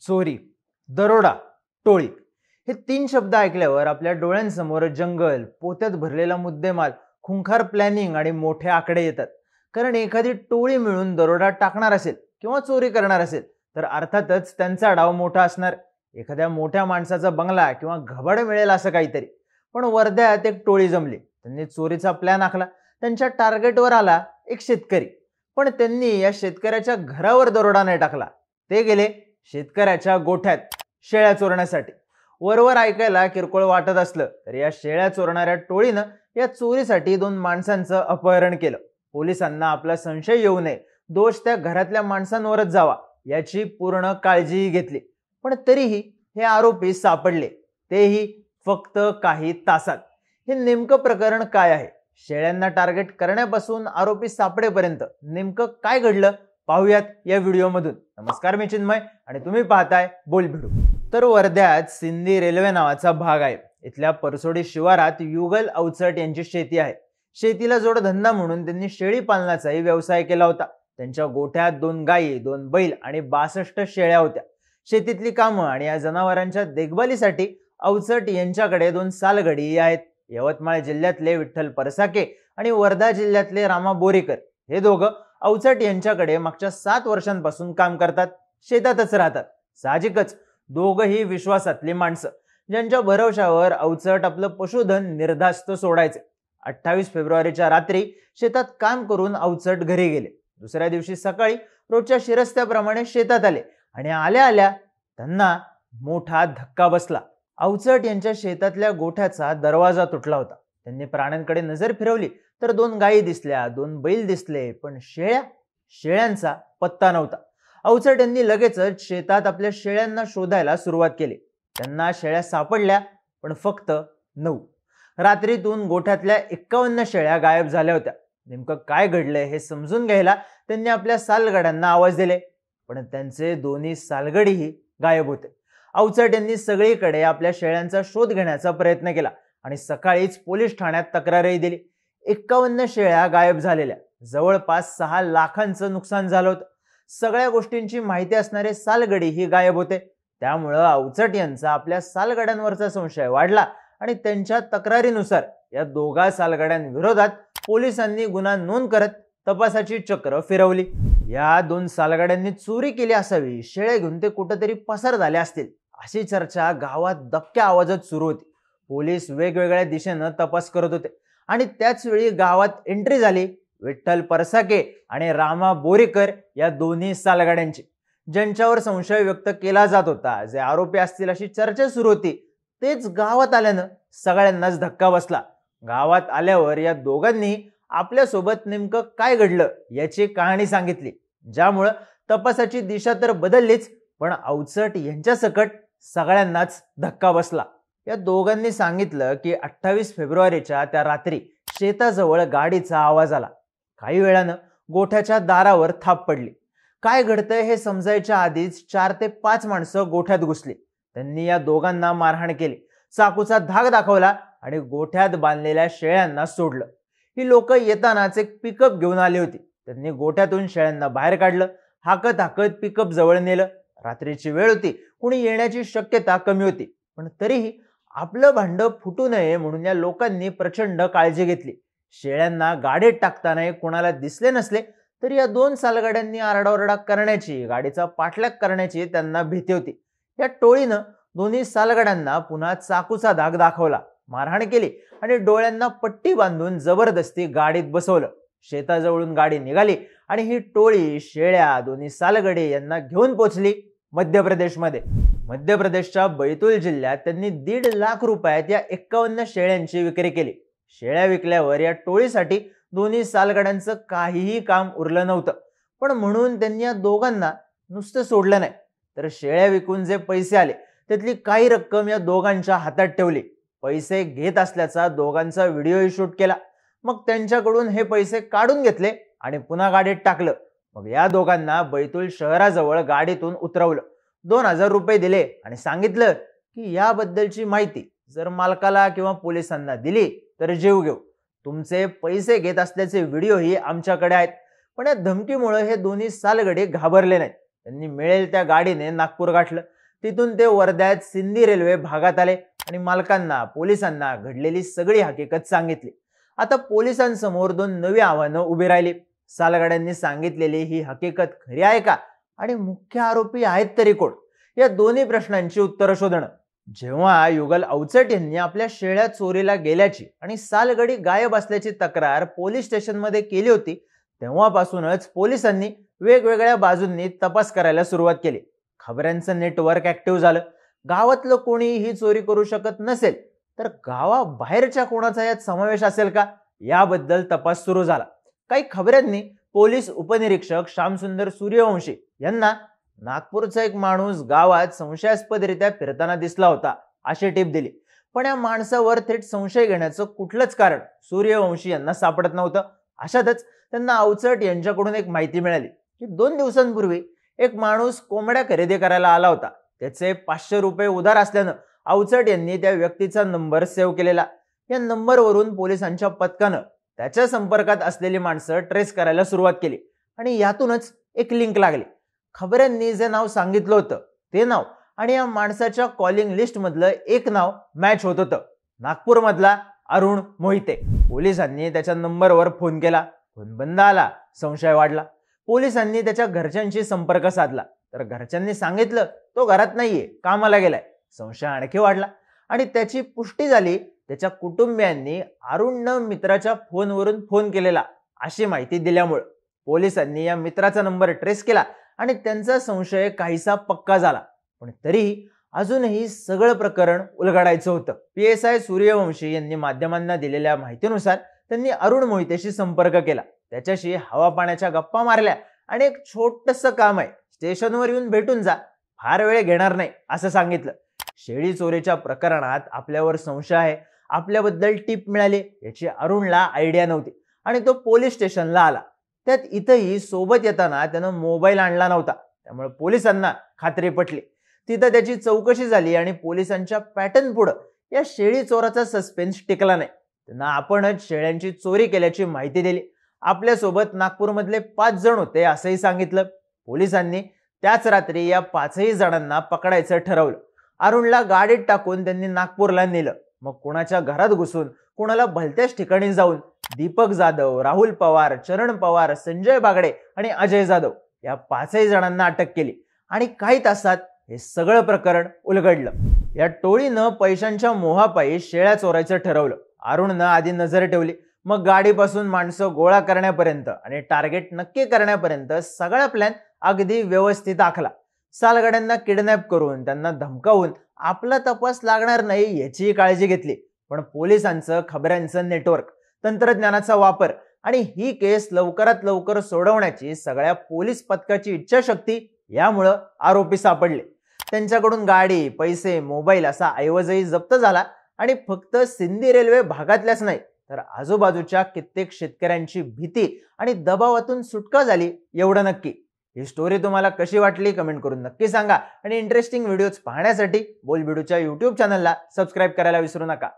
चोरी, दरोडा, टोळी हे तीन शब्द ऐकल्यावर आपल्या डोळ्यांसमोर जंगल, पोत्यात भरलेला मुद्देमाल, खुंखार प्लॅनिंग आणि मोठे आकडे येतात. कारण एखादी टोळी मिळून दरोडा टाकणार असेल किंवा चोरी करणार असेल तर अर्थातच त्यांचा डाव मोठा असणार. एखाद्या मोठ्या माणसाचा बंगला किंवा घबाड मिळेल असं काहीतरी. पण वर्ध्यात एक टोळी जमली. त्यांनी चोरीचा प्लॅन आखला. त्यांच्या टार्गेटवर आला एक शेतकरी. पण त्यांनी या शेतकऱ्याच्या घरावर दरोडा नाही टाकला. ते गेले शेतकऱ्याच्या गोठ्यात शेळ्या चोरण्यासाठी. वरवर ऐकायला किरकोळ वाटत असलं तर या शेळ्या चोरणाऱ्या टोळीनं या चोरीसाठी दोन माणसांचं अपहरण केलं. पोलिसांना आपला संशय येऊ नये, दोष त्या घरातल्या माणसांवरच जावा याची पूर्ण काळजीही घेतली. पण तरीही हे आरोपी सापडले, तेही फक्त काही तासात. हे नेमकं प्रकरण काय आहे? शेळ्यांना टार्गेट करण्यापासून आरोपी सापडेपर्यंत नेमकं काय घडलं पाहूयात या व्हिडिओमधून. नमस्कार, मी चिन्मय आणि तुम्ही पाहताय बोलभिडू. तर वर्ध्यात सिंधी रेल्वे नावाचा भाग आहे. इथल्या परसोडी शिवारात युगल अवचट यांची शेती आहे. शेतीला जोडधंदा म्हणून त्यांनी शेळी पालनाचाही व्यवसाय केला होता. त्यांच्या गोठ्यात 2 गायी, 2 बैल आणि 62 शेळ्या होत्या. शेतीतली कामं आणि या जनावरांच्या देखभालीसाठी अवचट यांच्याकडे 2 सालगडी आहेत. यवतमाळ जिल्ह्यातले विठ्ठल परसाके आणि वर्धा जिल्ह्यातले रामा बोरीकर हे दोघं अवचट यांच्याकडे मागच्या 7 वर्षांपासून काम करतात. शेतातच राहतात. साहजिकच दोघही विश्वासातली माणसं, ज्यांच्या भरवशावर अवचट आपलं पशुधन निर्धास्त सोडायचे. 28 फेब्रुवारीच्या रात्री शेतात काम करून अवचट घरी गेले. दुसऱ्या दिवशी सकाळी रोजच्या शिरस्त्याप्रमाणे शेतात आले आणि आल्या आल्या त्यांना मोठा धक्का बसला. अवचट यांच्या शेतातल्या गोठ्याचा दरवाजा तुटला होता. त्यांनी प्राण्यांकडे नजर फिरवली तर 2 गायी दिसल्या, 2 बैल दिसले, पण शेळ्यांचा पत्ता नव्हता. अवचट यांनी लगेचच शेतात आपल्या शेळ्यांना शोधायला सुरुवात केली. त्यांना शेळ्या सापडल्या, पण फक्त 9. रात्रीतून गोठ्यातल्या 51 शेळ्या गायब झाल्या होत्या. नेमकं काय घडलंय हे समजून घ्यायला त्यांनी आपल्या सालगड्यांना आवाज दिले, पण त्यांचे दोन्ही सालगडीही गायब होते. अवचट यांनी सगळीकडे आपल्या शेळ्यांचा शोध घेण्याचा प्रयत्न केला आणि सकाळीच पोलीस ठाण्यात तक्रारही दिली. 51 शेळ्या गायब झालेल्या, जवळपास 6 लाखांचं नुकसान झालं होतं. सगळ्या गोष्टींची माहिती असणारे सालगडी ही गायब होते. त्यामुळं अवचट यांचा आपल्या सालगड्यांवरचा संशय वाढला आणि त्यांच्या तक्रारीनुसार या दोघा सालगड्यांविरोधात पोलिसांनी गुन्हा नोंद करत तपासाची चक्र फिरवली. या 2 सालगड्यांनी चोरी केली असावी, शेळ्या घेऊन ते कुठेतरी पसार झाले असतील अशी चर्चा गावात दबक्या आवाजात सुरू होती. पोलीस वेगवेगळ्या दिशेनं तपास करत होते आणि त्याच वेळी गावात एंट्री झाली विठ्ठल परसाके आणि रामा बोरीकर या दोन्ही सालगड्यांची. ज्यांच्यावर संशय व्यक्त केला जात होता, जे आरोपी असतील अशी चर्चा सुरू होती, तेच गावात आल्यानं सगळ्यांनाच धक्का बसला. गावात आल्यावर या दोघांनी आपल्यासोबत नेमकं काय घडलं याची कहाणी सांगितली, ज्यामुळं तपासाची दिशा तर बदललीच, पण अवचट यांच्या सकट सगळ्यांनाच धक्का बसला. या दोघांनी सांगितलं की 28 फेब्रुवारीच्या त्या रात्री शेताजवळ गाडीचा आवाज आला. काही वेळानं गोठ्याच्या दारावर थाप पडली. काय घडतंय हे समजायच्या आधीच 4 ते 5 माणसं गोठ्यात घुसली. त्यांनी या दोघांना मारहाण केली, चाकूचा धाक दाखवला आणि गोठ्यात बांधलेल्या शेळ्यांना सोडलं. ही लोक येतानाच एक पिकअप घेऊन आली होती. त्यांनी गोठ्यातून शेळ्यांना बाहेर काढलं, हाकत हाकत पिकअप जवळ नेलं. रात्रीची वेळ होती, कुणी येण्याची शक्यता कमी होती, पण तरीही आपलं भांडं फुटू नये म्हणून या लोकांनी प्रचंड काळजी घेतली. शेळ्यांना गाडीत टाकताना कोणाला दिसले नसले तरी या 2 सालगड्यांनी आरडाओरडा करण्याची, गाडीचा पाठलाग करण्याची त्यांना भीती होती. या टोळीनं दोन्ही सालगड्यांना पुन्हा चाकूचा धाक दाखवला, मारहाण केली आणि डोळ्यांना पट्टी बांधून जबरदस्ती गाडीत बसवलं. शेताजवळून गाडी निघाली आणि ही टोळी शेळ्या, दोन्ही सालगडी यांना घेऊन पोचली मध्य प्रदेशमध्ये. मध्य प्रदेशच्या बैतूल जिल्ह्यात त्यांनी 1.5 लाख रुपयात या 51 शेळ्यांची विक्री केली. शेळ्या विकल्यावर या टोळीसाठी दोन्ही सालगड्यांचं काहीही काम उरलं नव्हतं. पण म्हणून त्यांनी या दोघांना नुसतं सोडलं नाही, तर शेळ्या विकून जे पैसे आले त्यातली काही रक्कम या दोघांच्या हातात ठेवली. पैसे घेत असल्याचा दोघांचा व्हिडिओही शूट केला. मग त्यांच्याकडून हे पैसे काढून घेतले आणि पुन्हा गाडीत टाकलं. मग या दोघांना बैतूल शहराजवळ गाडीतून उतरवलं. 2000 रुपये दिले आणि सांगितलं की याबद्दलची माहिती जर मालकाला किंवा पोलिसांना दिली तर जीव घेऊ. तुमचे पैसे घेत असल्याचे व्हिडिओही आमच्याकडे आहेत. पण या धमकीमुळे हे दोन्ही सालगडी घाबरले नाहीत. त्यांनी मिळेल त्या गाडीने नागपूर गाठलं. तिथून ते वर्ध्यात सिंधी रेल्वे भागात आले आणि मालकांना, पोलिसांना घडलेली सगळी हकीकत सांगितली. आता पोलिसांसमोर दोन नवी आव्हानं उभी राहिली. सालगाड्यांनी सांगितलेली ही हकीकत खरी आहे का आणि मुख्य आरोपी आहेत तरी कोण, या दोन्ही प्रश्नांची उत्तरं शोधणं. जेव्हा युगल अवचट यांनी आपल्या शेळ्या चोरीला गेल्याची आणि सालगडी गायब असल्याची तक्रार पोलीस स्टेशनमध्ये केली होती, तेव्हापासूनच पोलिसांनी वेगवेगळ्या बाजूंनी तपास करायला सुरुवात केली. खबऱ्यांचं नेटवर्क ऍक्टिव्ह झालं. गावातलं कोणी ही चोरी करू शकत नसेल तर गावाबाहेरच्या कोणाचा यात समावेश असेल का, याबद्दल तपास सुरू झाला. काही खबऱ्यांनी पोलीस उपनिरीक्षक श्यामसुंदर सूर्यवंशी यांना नागपूरचा एक माणूस गावात संशयास्पदरित्या फिरताना दिसला होता अशी टीप दिली. पण या माणसावर थेट संशय घेण्याचं कुठलंच कारण सूर्यवंशी यांना सापडत नव्हतं. अशातच त्यांना अवचट यांच्याकडून एक माहिती मिळाली की 2 दिवसांपूर्वी एक माणूस कोंबड्या खरेदी करायला आला होता. त्याचे 500 रुपये उधार असल्यानं अवचट यांनी त्या व्यक्तीचा नंबर सेव्ह केलेला. या नंबरवरून पोलिसांच्या पथकानं त्याच्या संपर्कात असलेली माणसं ट्रेस करायला सुरुवात केली आणि यातूनच एक लिंक लागली. खबऱ्यांनी जे नाव सांगितलं होतं ते नाव आणि या माणसाच्या कॉलिंग लिस्ट मधलं एक नाव मॅच होत होतं. नागपूरमधला अरुण मोहिते. पोलिसांनी त्याच्या नंबरवर फोन केला. फोन बंद आला. संशय वाढला. पोलिसांनी त्याच्या घरच्यांशी संपर्क साधला तर घरच्यांनी सांगितलं तो घरात नाहीये, कामाला गेलाय. संशय आणखी वाढला आणि त्याची पुष्टी झाली त्याच्या कुटुंबियांनी अरुणनं मित्राच्या फोनवरून फोन केलेला अशी माहिती दिल्यामुळे पोलिसांनी या मित्राचा नंबर ट्रेस केला आणि त्यांचा संशय काहीसा पक्का झाला. पण तरीही अजूनही सगळं प्रकरण उलगडायचं होतं. PSI सूर्यवंशी यांनी माध्यमांना दिलेल्या माहितीनुसार त्यांनी अरुण मोहितेशी संपर्क केला. त्याच्याशी हवा पाण्याच्या गप्पा मारल्या आणि एक छोटंसं काम आहे, स्टेशनवर येऊन भेटून जा, फार वेळ घेणार नाही असं सांगितलं. शेळी चोरीच्या प्रकरणात आपल्यावर संशय आहे, आपल्याबद्दल टीप मिळाली याची अरुणला आयडिया नव्हती आणि तो पोलीस स्टेशनला आला. त्यात इथंही सोबत येताना त्यानं मोबाईल आणला नव्हता. त्यामुळे पोलिसांना खात्री पटली. तिथं त्याची चौकशी झाली आणि पोलिसांच्या पॅटर्न पुढे या शेळी चोराचा सस्पेन्स टिकला नाही. त्यांना आपणच शेळ्यांची चोरी केल्याची माहिती दिली. आपल्यासोबत नागपूरमधले 5 जण होते असंही सांगितलं. पोलिसांनी त्याच रात्री या 5ही जणांना पकडायचं ठरवलं. अरुणला गाडीत टाकून त्यांनी नागपूरला नेलं. मग कोणाच्या घरात घुसून, कोणाला भलत्याच ठिकाणी जाऊन दीपक जाधव, राहुल पवार, चरण पवार, संजय बागडे आणि अजय जाधव या 5ही जणांना अटक केली आणि काही तासात हे सगळं प्रकरण उलगडलं. या टोळीनं पैशांच्या मोहापायी शेळ्या चोरायचं ठरवलं. अरुणनं आधी नजर ठेवली, मग गाडीपासून माणसं गोळा करण्यापर्यंत आणि टार्गेट नक्की करण्यापर्यंत सगळा प्लॅन अगदी व्यवस्थित आखला. सालगाड्यांना किडनॅप करून त्यांना धमकावून आपला तपास लागणार नाही याची काळजी घेतली. पण पोलिसांचं, खबऱ्यांचं नेटवर्क, तंत्रज्ञानाचा वापर आणि ही केस लवकरात लवकर सोडवण्याची सगळ्या पोलीस पथकाची इच्छाशक्ती यामुळं आरोपी सापडले. त्यांच्याकडून गाडी, पैसे, मोबाईल असा ऐवजही जप्त झाला आणि फक्त सिंधी रेल्वे भागातल्याच नाही तर आजूबाजूच्या कित्येक शेतकऱ्यांची भीती आणि दबावातून सुटका झाली एवढं नक्की. ही स्टोरी तुम्हाला कशी वाटली कमेंट करून नक्की सांगा आणि इंटरेस्टिंग व्हिडिओज पाहण्यासाठी बोलबिडूच्या YouTube चॅनलला सबस्क्राईब करायला विसरू नका.